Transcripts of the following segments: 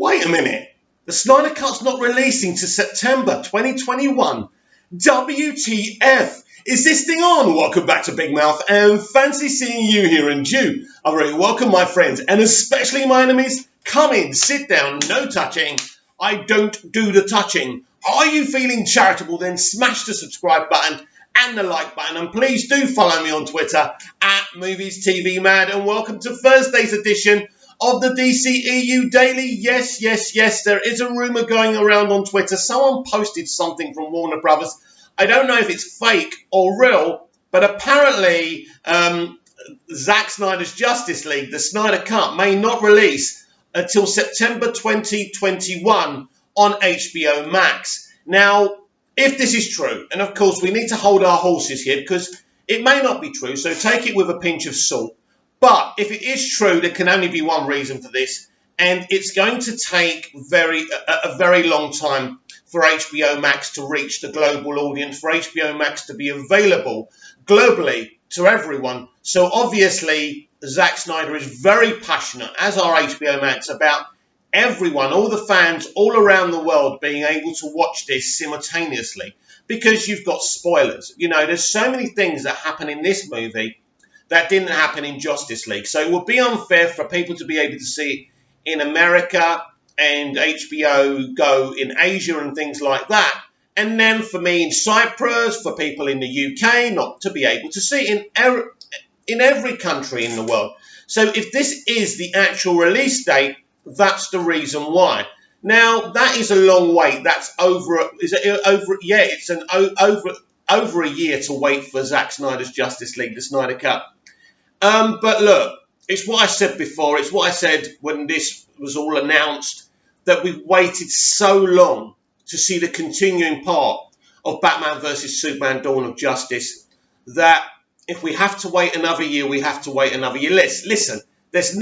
Wait a minute. The Snyder Cut's not releasing to September 2021. WTF? Is this thing on? Welcome back to Big Mouth, and fancy seeing you here, and you are very welcome, my friends, and especially my enemies. Come in, sit down, no touching. I don't do the touching. Are you feeling charitable? Then smash the subscribe button and the like button, and please do follow me on Twitter at Movies TV Mad, and welcome to Thursday's edition of the dceu Daily. Yes, there is a rumour going around on Twitter. Someone posted something from Warner Brothers. I don't know if it's fake or real, but apparently Zack Snyder's Justice League, the Snyder Cut, may not release until September 2021 on HBO Max. Now, if this is true, and of course we need to hold our horses here because it may not be true, so take it with a pinch of salt. But if it is true, there can only be one reason for this, and it's going to take a very long time for HBO Max to reach the global audience, for HBO Max to be available globally to everyone. So obviously, Zack Snyder is very passionate, as are HBO Max, about everyone, all the fans all around the world being able to watch this simultaneously, because you've got spoilers. You know, there's so many things that happen in this movie that didn't happen in Justice League. So it would be unfair for people to be able to see it in America and HBO Go in Asia and things like that. And then for me in Cyprus, for people in the UK, not to be able to see it in every country in the world. So if this is the actual release date, that's the reason why. Now, that is a long wait. That's over a year to wait for Zack Snyder's Justice League, the Snyder Cut. But look, it's what I said before. It's what I said when this was all announced, that we've waited so long to see the continuing part of Batman vs. Superman Dawn of Justice, that if we have to wait another year, we have to wait another year. Listen, there's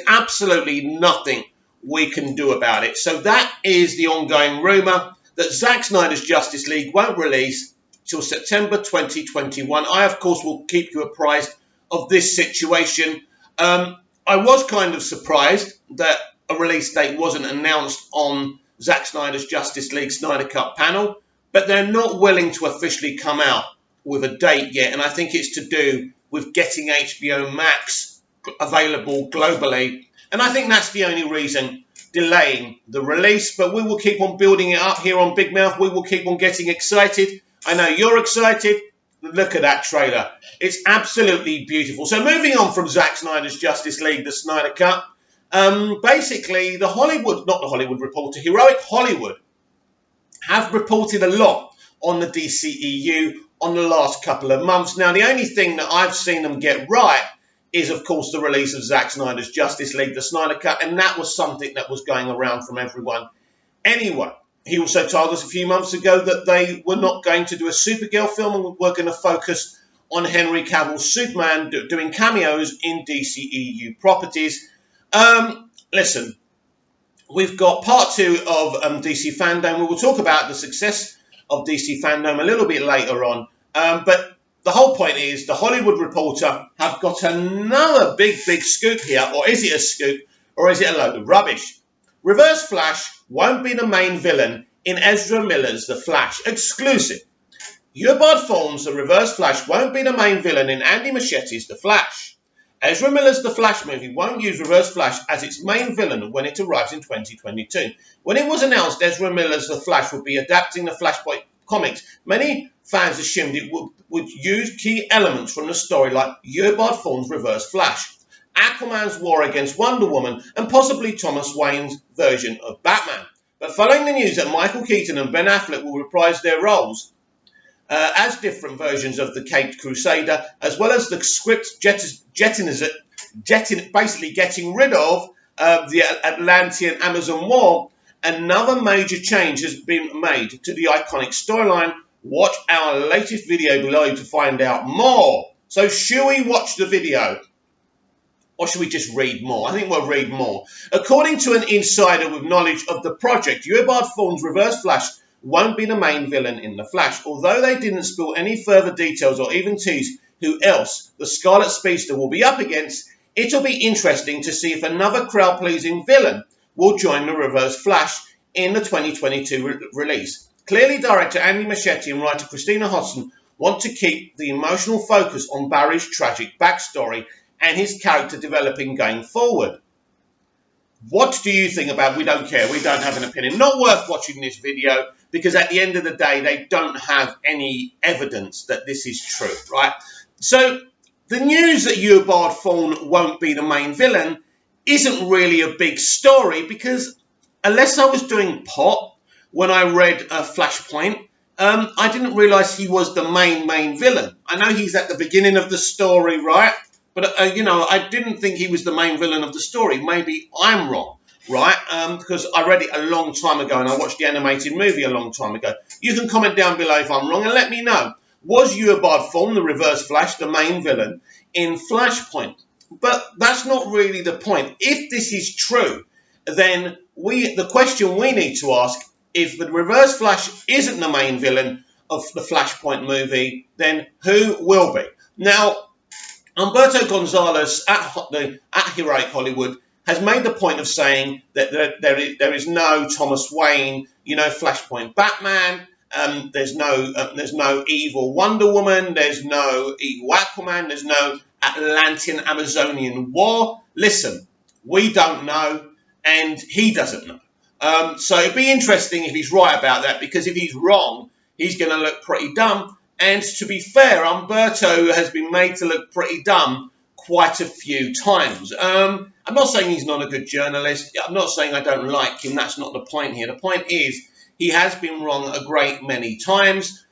absolutely nothing we can do about it. So that is the ongoing rumour, that Zack Snyder's Justice League won't release till September 2021. I, of course, will keep you apprised of this situation. I was kind of surprised that a release date wasn't announced on Zack Snyder's Justice League Snyder Cut panel, but they're not willing to officially come out with a date yet, and I think it's to do with getting HBO Max available globally, and I think that's the only reason delaying the release. But we will keep on building it up here on Big Mouth. We will keep on getting excited. I know you're excited. Look at that trailer. It's absolutely beautiful. So moving on from Zack Snyder's Justice League, the Snyder Cut, basically Heroic Hollywood have reported a lot on the DCEU on the last couple of months. Now, the only thing that I've seen them get right is, of course, the release of Zack Snyder's Justice League, the Snyder Cut, and that was something that was going around from everyone anyway. He also told us a few months ago that they were not going to do a Supergirl film and were going to focus on Henry Cavill's Superman doing cameos in DCEU properties. Listen, we've got part 2 of DC Fandom. We will talk about the success of DC Fandom a little bit later on. But the whole point is, the Hollywood Reporter have got another big scoop here. Or is it a scoop, or is it a load of rubbish? Reverse Flash won't be the main villain in Ezra Miller's The Flash. Exclusive. Eobard Thawne's The Reverse Flash won't be the main villain in Andy Muschietti's The Flash. Ezra Miller's The Flash movie won't use Reverse Flash as its main villain when it arrives in 2022. When it was announced Ezra Miller's The Flash would be adapting the Flashpoint comics, many fans assumed it would use key elements from the story like Eobard Thawne's Reverse Flash, Aquaman's war against Wonder Woman, and possibly Thomas Wayne's version of Batman. But following the news that Michael Keaton and Ben Affleck will reprise their roles as different versions of the Caped Crusader, as well as the script basically getting rid of the Atlantean Amazon War, another major change has been made to the iconic storyline. Watch our latest video below to find out more. So should we watch the video, or should we just read more? I think we'll read more. According to an insider with knowledge of the project, Eobard Thawne's Reverse Flash won't be the main villain in The Flash. Although they didn't spill any further details or even tease who else the Scarlet Speedster will be up against, it'll be interesting to see if another crowd-pleasing villain will join the Reverse Flash in the 2022 release. Clearly, director Andy Muschietti and writer Christina Hodson want to keep the emotional focus on Barry's tragic backstory and his character developing going forward. What do you think about We Don't Care, We Don't Have an Opinion? Not worth watching this video, because at the end of the day, they don't have any evidence that this is true, right? So the news that Eobard Thawne won't be the main villain isn't really a big story, because unless I was doing pot when I read Flashpoint, I didn't realise he was the main villain. I know he's at the beginning of the story, right? But, I didn't think he was the main villain of the story. Maybe I'm wrong, right? Because I read it a long time ago and I watched the animated movie a long time ago. You can comment down below if I'm wrong and let me know. Was Eobard Thawne, the Reverse Flash, the main villain in Flashpoint? But that's not really the point. If this is true, then the question we need to ask, if the Reverse Flash isn't the main villain of the Flashpoint movie, then who will be? Now, Humberto Gonzalez at Heroic Hollywood has made the point of saying that there is no Thomas Wayne, Flashpoint Batman. There's no evil Wonder Woman. There's no evil Aquaman. There's no Atlantean Amazonian war. Listen, we don't know, and he doesn't know. So it'd be interesting if he's right about that, because if he's wrong, he's going to look pretty dumb. And to be fair, Humberto has been made to look pretty dumb quite a few times. I'm not saying he's not a good journalist. I'm not saying I don't like him. That's not the point here. The point is he has been wrong a great many times.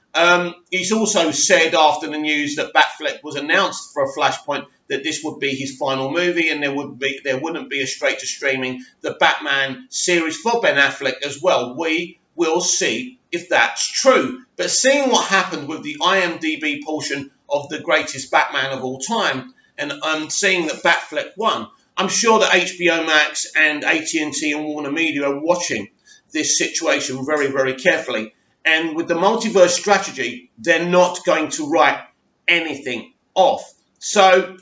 He's also said after the news that Batfleck was announced for a Flashpoint that this would be his final movie, and there wouldn't be a straight to streaming the Batman series for Ben Affleck as well. We will see if that's true. But seeing what happened with the IMDb portion of the greatest Batman of all time, and seeing that Batfleck won, I'm sure that HBO Max and AT&T and Warner Media are watching this situation very, very carefully. And with the multiverse strategy, they're not going to write anything off. So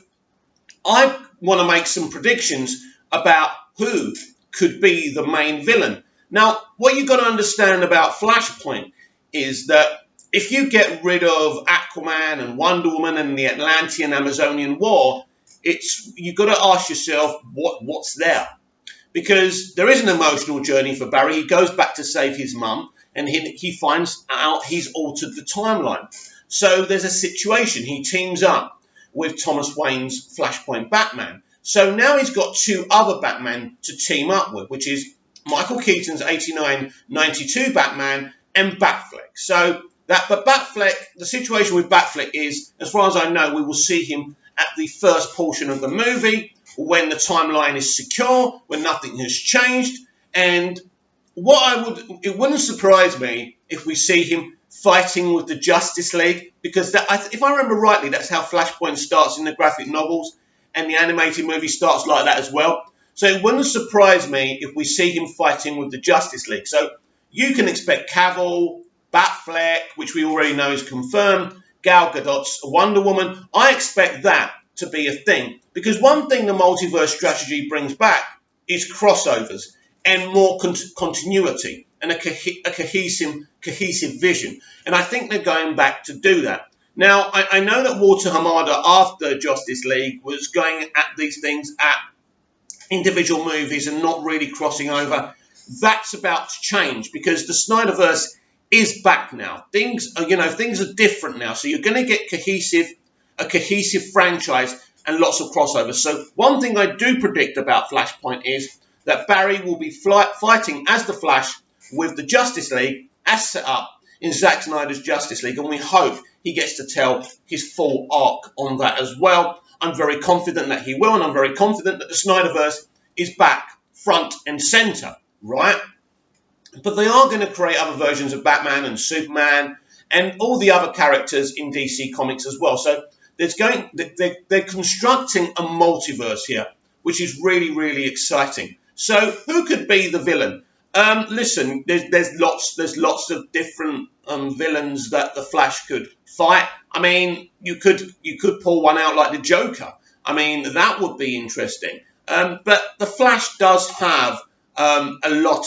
I want to make some predictions about who could be the main villain. Now, what you've got to understand about Flashpoint is that if you get rid of Aquaman and Wonder Woman and the Atlantean Amazonian war, you've got to ask yourself what's there. Because there is an emotional journey for Barry. He goes back to save his mum, and he finds out he's altered the timeline. So there's a situation. He teams up with Thomas Wayne's Flashpoint Batman. So now he's got two other Batman to team up with, which is Michael Keaton's 89-92 Batman and Batfleck. But Batfleck, the situation with Batfleck is, as far as I know, we will see him at the first portion of the movie when the timeline is secure, when nothing has changed. And it wouldn't surprise me if we see him fighting with the Justice League, because if I remember rightly, that's how Flashpoint starts in the graphic novels, and the animated movie starts like that as well. So it wouldn't surprise me if we see him fighting with the Justice League. So you can expect Cavill, Batfleck, which we already know is confirmed, Gal Gadot's Wonder Woman. I expect that to be a thing, because one thing the multiverse strategy brings back is crossovers and more continuity and a cohesive vision. And I think they're going back to do that. Now, I know that Walter Hamada, after Justice League, was going at these things at individual movies and not really crossing over. That's about to change, because the Snyderverse is back now. Things are different now. So you're going to get a cohesive franchise and lots of crossovers. So one thing I do predict about Flashpoint is that Barry will be fighting as the Flash with the Justice League as set up in Zack Snyder's Justice League, and we hope he gets to tell his full arc on that as well. I'm very confident that he will, and I'm very confident that the Snyderverse is back front and centre, right? But they are going to create other versions of Batman and Superman and all the other characters in DC Comics as well. So they're constructing a multiverse here, which is really, really exciting. So who could be the villain? Listen, there's lots of different villains that the Flash could fight. I mean, you could pull one out like the Joker. I mean, that would be interesting. But the Flash does have a lot,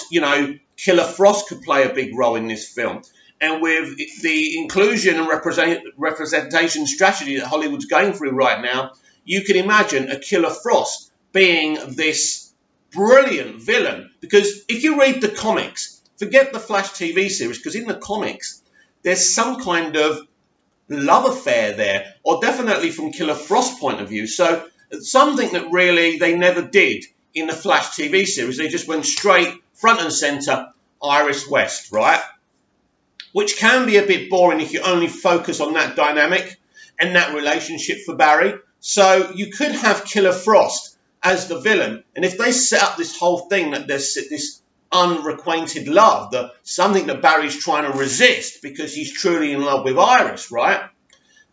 Killer Frost could play a big role in this film. And with the inclusion and representation strategy that Hollywood's going through right now, you can imagine a Killer Frost being this brilliant villain. Because if you read the comics, forget the Flash TV series, because in the comics, there's some kind of love affair there, or definitely from Killer Frost's point of view. So something that really they never did in the Flash TV series. They just went straight front and center Iris West, right? Which can be a bit boring if you only focus on that dynamic and that relationship for Barry. So you could have Killer Frost as the villain, and if they set up this whole thing that there's this unrequited love, something that Barry's trying to resist because he's truly in love with Iris, right?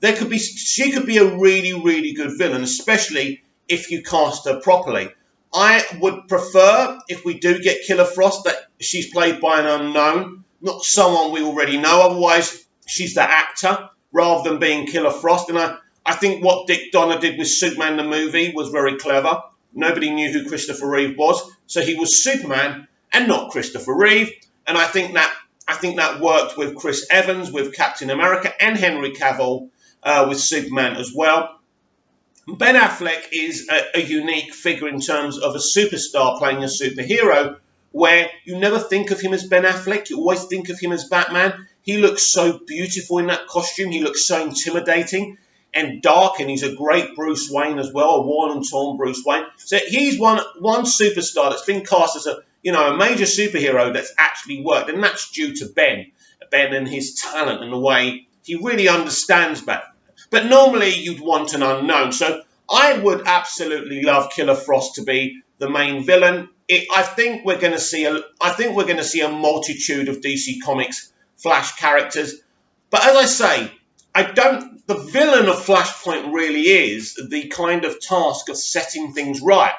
She could be a really, really good villain, especially if you cast her properly. I would prefer, if we do get Killer Frost, that she's played by an unknown, not someone we already know. Otherwise, she's the actor rather than being Killer Frost. And I think what Dick Donner did with Superman the movie was very clever. Nobody knew who Christopher Reeve was, so he was Superman and not Christopher Reeve. And I think that worked with Chris Evans, with Captain America, and Henry Cavill with Superman as well. Ben Affleck is a unique figure in terms of a superstar playing a superhero, where you never think of him as Ben Affleck. You always think of him as Batman. He looks so beautiful in that costume. He looks so intimidating and dark, and he's a great Bruce Wayne as well, a worn and torn Bruce Wayne. So he's one superstar that's been cast as a major superhero that's actually worked, and that's due to Ben and his talent and the way he really understands Batman. But normally you'd want an unknown. So I would absolutely love Killer Frost to be the main villain. I think we're going to see a multitude of DC Comics Flash characters. But as I say, the villain of Flashpoint really is the kind of task of setting things right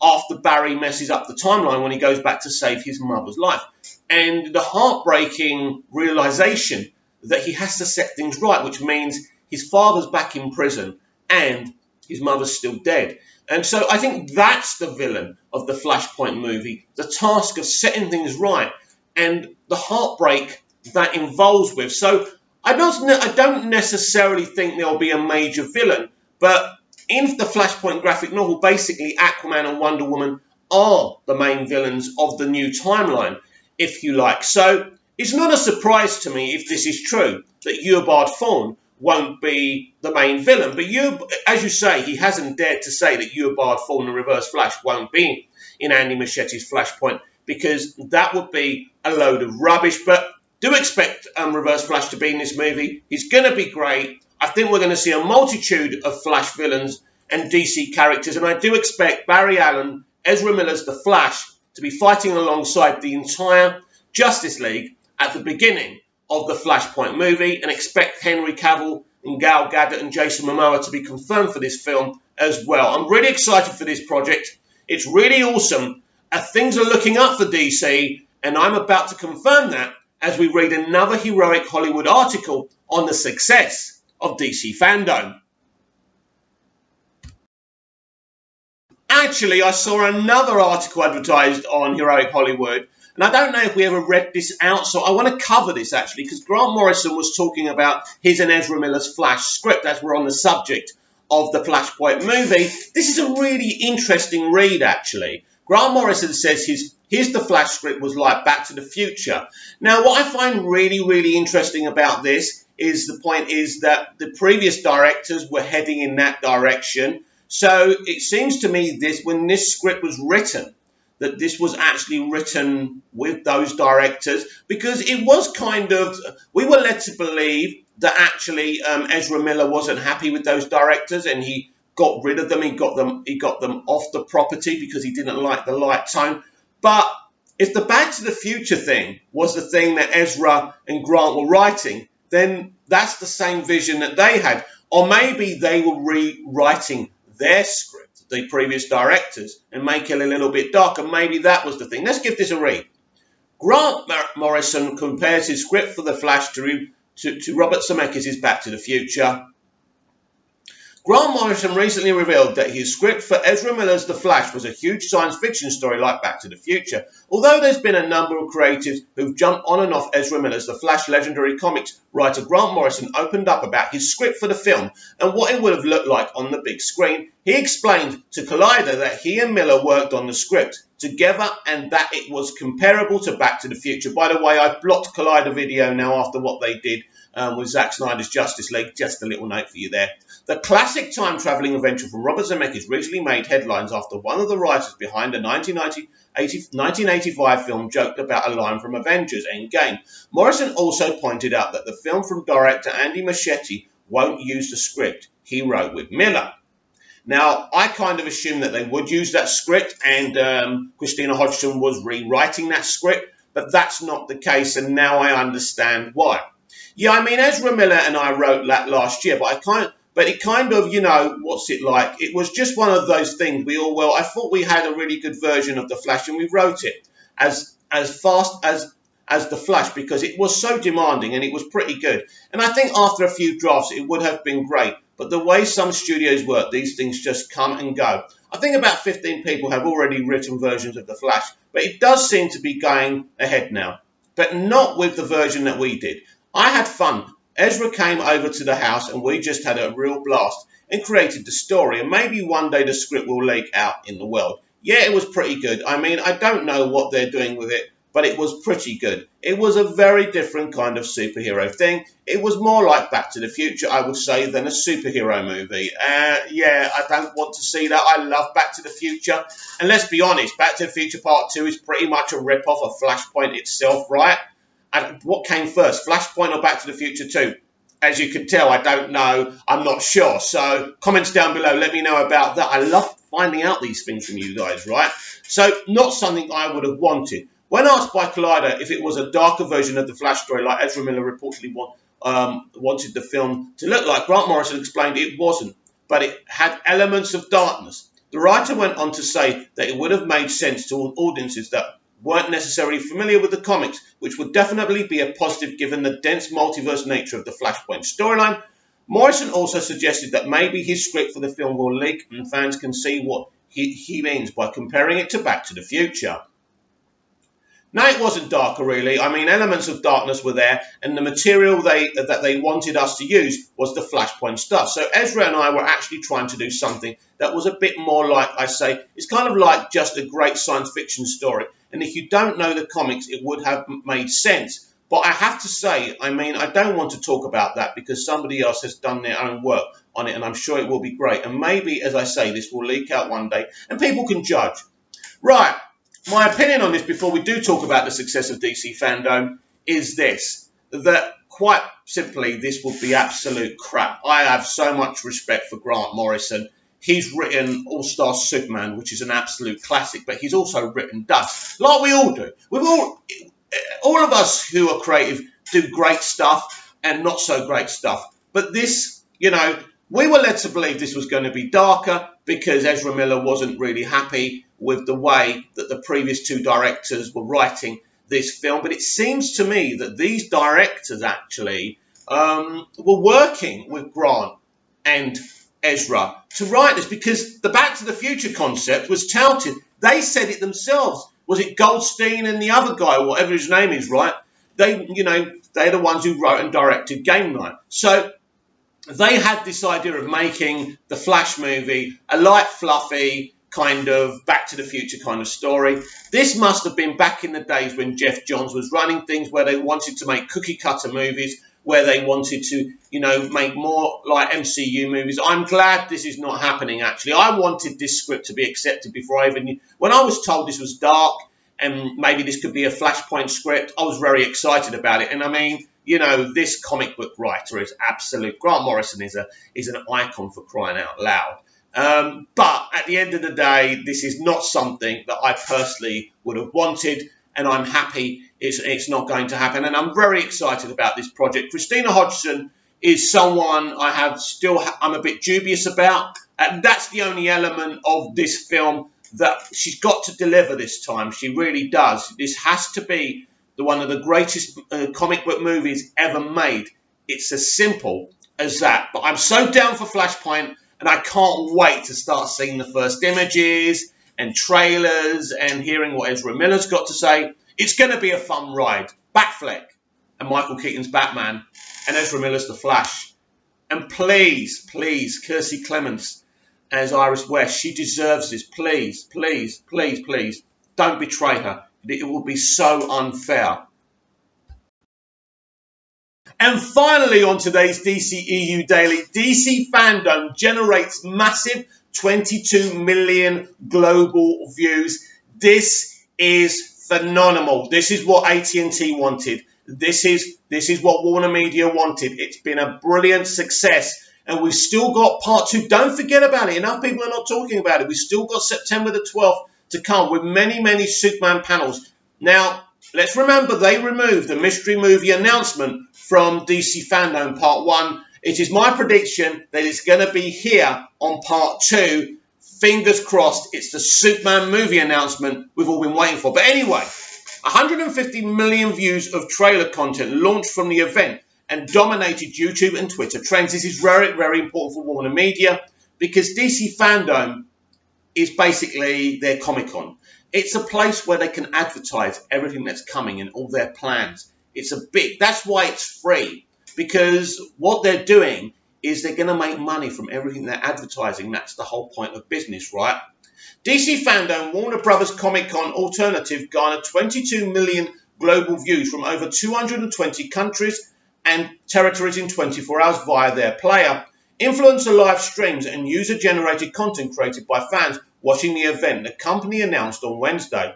after Barry messes up the timeline when he goes back to save his mother's life. And the heartbreaking realization that he has to set things right, which means his father's back in prison and his mother's still dead. And so I think that's the villain of the Flashpoint movie, the task of setting things right and the heartbreak that involves with. So I don't necessarily think there'll be a major villain, but in the Flashpoint graphic novel, basically Aquaman and Wonder Woman are the main villains of the new timeline, if you like. So it's not a surprise to me, if this is true, that Eobard Thawne won't be the main villain. But as you say, he hasn't dared to say that Eobard Thawne and Reverse Flash won't be in Andy Muschietti's Flashpoint, because that would be a load of rubbish. But do expect Reverse Flash to be in this movie. He's going to be great. I think we're going to see a multitude of Flash villains and DC characters, and I do expect Barry Allen, Ezra Miller's The Flash, to be fighting alongside the entire Justice League at the beginning of the Flashpoint movie, and expect Henry Cavill and Gal Gadot and Jason Momoa to be confirmed for this film as well. I'm really excited for this project. It's really awesome. Things are looking up for DC, and I'm about to confirm that as we read another Heroic Hollywood article on the success of DC fandom. Actually, I saw another article advertised on Heroic Hollywood, and I don't know if we ever read this out, so I want to cover this actually, because Grant Morrison was talking about his and Ezra Miller's Flash script as we're on the subject of the Flashpoint movie. This is a really interesting read, actually. Grant Morrison says his The Flash script was like Back to the Future. Now, what I find really, really interesting about this is that the previous directors were heading in that direction. So it seems to me when this script was written, that this was actually written with those directors, because it was we were led to believe that actually Ezra Miller wasn't happy with those directors and he got rid of them. He got them off the property because he didn't like the light tone. But if the Back to the Future thing was the thing that Ezra and Grant were writing, then that's the same vision that they had. Or maybe they were rewriting their script, the previous directors, and make it a little bit darker. Maybe that was the thing. Let's give this a read. Grant Morrison compares his script for The Flash to Robert Zemeckis' Back to the Future. Grant Morrison recently revealed that his script for Ezra Miller's The Flash was a huge science fiction story like Back to the Future. Although there's been a number of creatives who've jumped on and off Ezra Miller's The Flash legendary comics, writer Grant Morrison opened up about his script for the film and what it would have looked like on the big screen. He explained to Collider that he and Miller worked on the script together and that it was comparable to Back to the Future. By the way, I've blocked Collider video now after what they did with Zack Snyder's Justice League. Just a little note for you there. The classic time-travelling adventure from Robert Zemeckis recently made headlines after one of the writers behind the 1985 film joked about a line from Avengers Endgame. Morrison also pointed out that the film from director Andy Muschietti won't use the script he wrote with Miller. Now, I kind of assumed that they would use that script and Christina Hodgson was rewriting that script, but that's not the case, and now I understand why. Yeah, I mean, Ezra Miller and I wrote that last year, but it kind of, you know, what's it like? It was just one of those things I thought we had a really good version of The Flash, and we wrote it as fast as The Flash because it was so demanding and it was pretty good. And I think after a few drafts, it would have been great. But the way some studios work, these things just come and go. I think about 15 people have already written versions of The Flash, but it does seem to be going ahead now. But not with the version that we did. I had fun. Ezra came over to the house and we just had a real blast and created the story. And maybe one day the script will leak out in the world. Yeah, it was pretty good. I mean, I don't know what they're doing with it, but it was pretty good. It was a very different kind of superhero thing. It was more like Back to the Future, I would say, than a superhero movie. Yeah, I don't want to see that. I love Back to the Future. And let's be honest, Back to the Future Part 2 is pretty much a rip-off of Flashpoint itself, right? And what came first, Flashpoint or Back to the Future 2? As you can tell, I don't know. I'm not sure. So comments down below, let me know about that. I love finding out these things from you guys, right? So not something I would have wanted. When asked by Collider if it was a darker version of the Flash story like Ezra Miller reportedly wanted the film to look like, Grant Morrison explained it wasn't, but it had elements of darkness. The writer went on to say that it would have made sense to audiences that weren't necessarily familiar with the comics, which would definitely be a positive given the dense multiverse nature of the Flashpoint storyline. Morrison also suggested that maybe his script for the film will leak and fans can see what he means by comparing it to Back to the Future. No, it wasn't darker, really. I mean, elements of darkness were there, and the material that they wanted us to use was the Flashpoint stuff. So Ezra and I were actually trying to do something that was a bit more like, I say, it's kind of like just a great science fiction story. And if you don't know the comics, it would have made sense. But I have to say, I mean, I don't want to talk about that because somebody else has done their own work on it, and I'm sure it will be great. And maybe, as I say, this will leak out one day, and people can judge. Right. My opinion on this, before we do talk about the success of DC fandom, is this, that quite simply, this would be absolute crap. I have so much respect for Grant Morrison. He's written All-Star Superman, which is an absolute classic, but he's also written Dust, like we all do. All of us who are creative do great stuff and not so great stuff. But this, you know, we were led to believe this was going to be darker because Ezra Miller wasn't really happy with the way that the previous two directors were writing this film. But it seems to me that these directors actually were working with Grant and Ezra to write this because the Back to the Future concept was touted. They said it themselves. Was it Goldstein and the other guy, whatever his name is, right? They're the ones who wrote and directed Game Night. So they had this idea of making the Flash movie a light, fluffy, kind of Back to the Future kind of story. This must have been back in the days when Jeff Johns was running things where they wanted to make cookie-cutter movies, where they wanted to, you know, make more like MCU movies. I'm glad this is not happening, actually. I wanted this script to be accepted before I even knew. When I was told this was dark and maybe this could be a Flashpoint script, I was very excited about it. And I mean, you know, this comic book writer is absolute. Grant Morrison is an icon for crying out loud. But at the end of the day, this is not something that I personally would have wanted, and I'm happy it's not going to happen. And I'm very excited about this project. Christina Hodgson is someone I'm a bit dubious about. And that's the only element of this film that she's got to deliver this time. She really does. This has to be one of the greatest comic book movies ever made. It's as simple as that. But I'm so down for Flashpoint. And I can't wait to start seeing the first images and trailers and hearing what Ezra Miller's got to say. It's going to be a fun ride. Batfleck and Michael Keaton's Batman and Ezra Miller's The Flash. And please, please, Kiersey Clements as Iris West, she deserves this. Please, please, please, please, don't betray her. It will be so unfair. And finally, on today's DCEU Daily, DC Fandom generates massive 22 million global views. This is phenomenal. This is what AT&T wanted. This is what Warner Media wanted. It's been a brilliant success. And we've still got part 2. Don't forget about it. Enough people are not talking about it. We've still got September the 12th to come with many, many Superman panels. Now, let's remember they removed the mystery movie announcement from DC Fandom Part 1. It is my prediction that it's going to be here on Part 2. Fingers crossed, it's the Superman movie announcement we've all been waiting for. But anyway, 150 million views of trailer content launched from the event and dominated YouTube and Twitter trends. This is very, very important for Warner Media because DC Fandom is basically their Comic-Con. It's a place where they can advertise everything that's coming and all their plans. That's why it's free, because what they're doing is they're going to make money from everything they're advertising. That's the whole point of business, right? DC Fandom Warner Brothers Comic-Con Alternative garnered 22 million global views from over 220 countries and territories in 24 hours via their player. Influencer live streams and user-generated content created by fans watching the event, the company announced on Wednesday.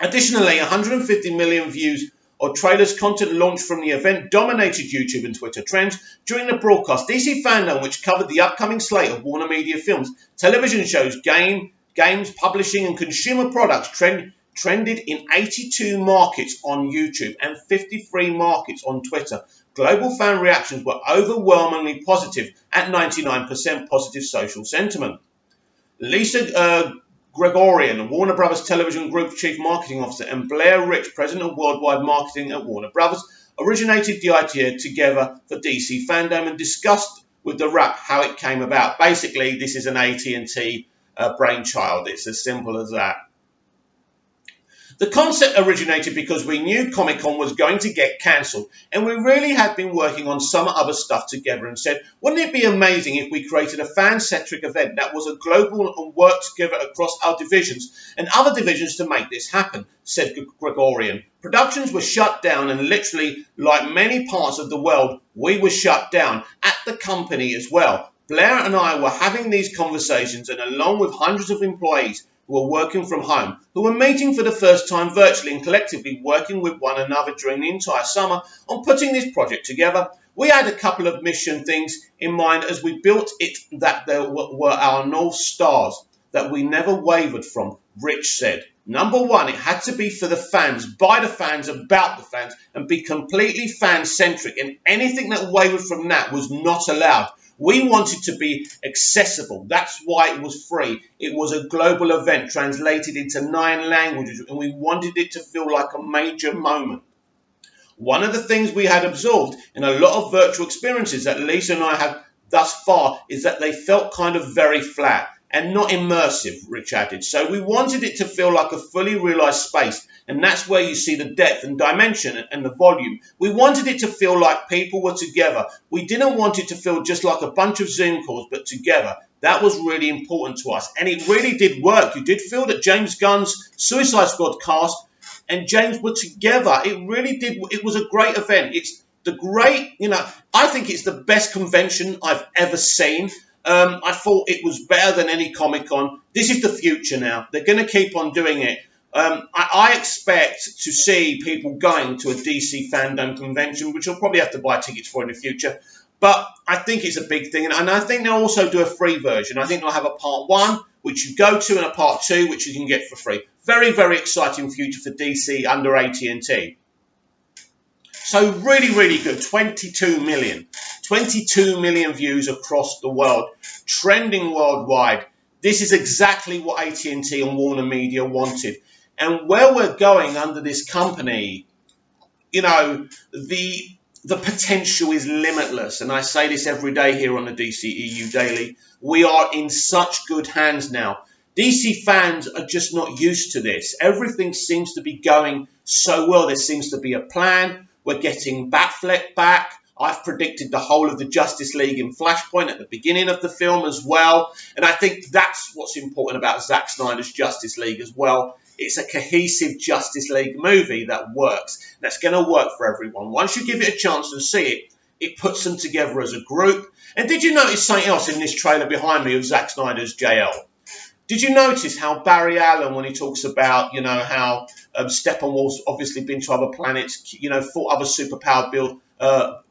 Additionally, 150 million views of trailers content launched from the event dominated YouTube and Twitter trends during the broadcast. DC Fandom, which covered the upcoming slate of Warner Media films, television shows, games, publishing and consumer products, trended in 82 markets on YouTube and 53 markets on Twitter. Global fan reactions were overwhelmingly positive at 99% positive social sentiment. Lisa Gregorian, Warner Brothers Television Group Chief Marketing Officer, and Blair Rich, President of Worldwide Marketing at Warner Brothers, originated the idea together for DC Fandom and discussed with the Wrap how it came about. Basically, this is an AT&T brainchild. It's as simple as that. The concept originated because we knew Comic-Con was going to get cancelled, and we really had been working on some other stuff together and said, wouldn't it be amazing if we created a fan-centric event that was a global and worked together across our divisions and other divisions to make this happen, said Gregorian. Productions were shut down, and literally, like many parts of the world, we were shut down at the company as well. Blair and I were having these conversations, and along with hundreds of employees who were working from home, who were meeting for the first time virtually and collectively working with one another during the entire summer on putting this project together, we had a couple of mission things in mind as we built it that there were our North Stars that we never wavered from, Rich said. Number one, it had to be for the fans, by the fans, about the fans, and be completely fan-centric, and anything that wavered from that was not allowed. We wanted to be accessible. That's why it was free. It was a global event translated into 9 languages, and we wanted it to feel like a major moment. One of the things we had absorbed in a lot of virtual experiences that Lisa and I have thus far is that they felt kind of very flat and not immersive, Rich added. So we wanted it to feel like a fully realized space, and that's where you see the depth and dimension and the volume. We wanted it to feel like people were together. We didn't want it to feel just like a bunch of Zoom calls, but together. That was really important to us, and it really did work. You did feel that James Gunn's Suicide Squad cast and James were together. It really did. It was a great event. It's the great, I think it's the best convention I've ever seen. I thought it was better than any Comic-Con. This is the future now. They're going to keep on doing it. I expect to see people going to a DC Fandom convention, which I'll probably have to buy tickets for in the future. But I think it's a big thing. And I think they'll also do a free version. I think they'll have a part 1, which you go to, and a part 2, which you can get for free. Very, very exciting future for DC under AT&T. So really, really good. 22 million. 22 million views across the world. Trending worldwide. This is exactly what AT&T and Warner Media wanted. And where we're going under this company, the the potential is limitless. And I say this every day here on the DCEU Daily. We are in such good hands now. DC fans are just not used to this. Everything seems to be going so well. There seems to be a plan. We're getting Batfleck back. I've predicted the whole of the Justice League in Flashpoint at the beginning of the film as well. And I think that's what's important about Zack Snyder's Justice League as well. It's a cohesive Justice League movie that works. That's going to work for everyone. Once you give it a chance and see it, it puts them together as a group. And did you notice something else in this trailer behind me of Zack Snyder's JL? Did you notice how Barry Allen, when he talks about, how Steppenwolf's obviously been to other planets, fought other superpowered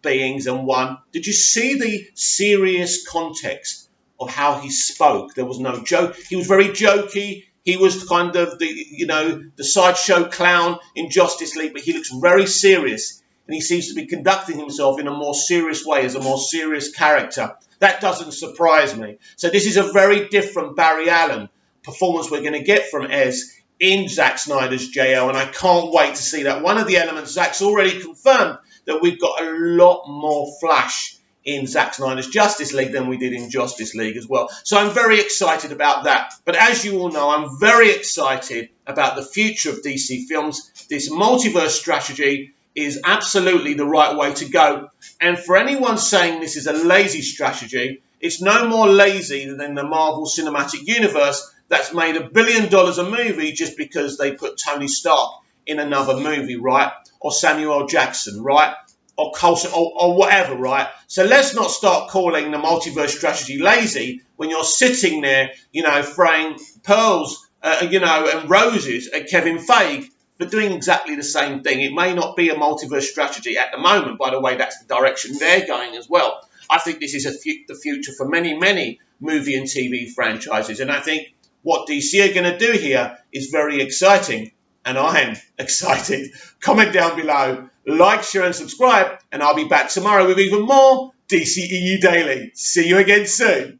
beings and won? Did you see the serious context of how he spoke? There was no joke. He was very jokey. He was kind of the sideshow clown in Justice League, but he looks very serious. And he seems to be conducting himself in a more serious way, as a more serious character. That doesn't surprise me. So this is a very different Barry Allen performance we're going to get from Ez in Zack Snyder's JL, and I can't wait to see that. One of the elements, Zack's already confirmed that we've got a lot more Flash in Zack Snyder's Justice League than we did in Justice League as well. So I'm very excited about that. But as you all know, I'm very excited about the future of DC films. This multiverse strategy is absolutely the right way to go. And for anyone saying this is a lazy strategy, it's no more lazy than the Marvel Cinematic Universe that's made $1 billion a movie just because they put Tony Stark in another movie, right? Or Samuel L. Jackson, right? Or Coulson, or whatever, right? So let's not start calling the multiverse strategy lazy when you're sitting there, throwing pearls, and roses at Kevin Feige for doing exactly the same thing. It may not be a multiverse strategy at the moment. By the way, that's the direction they're going as well. I think this is the future for many, many movie and TV franchises. And I think what DC are going to do here is very exciting. And I'm excited. Comment down below, like, share and subscribe. And I'll be back tomorrow with even more DCEU Daily. See you again soon.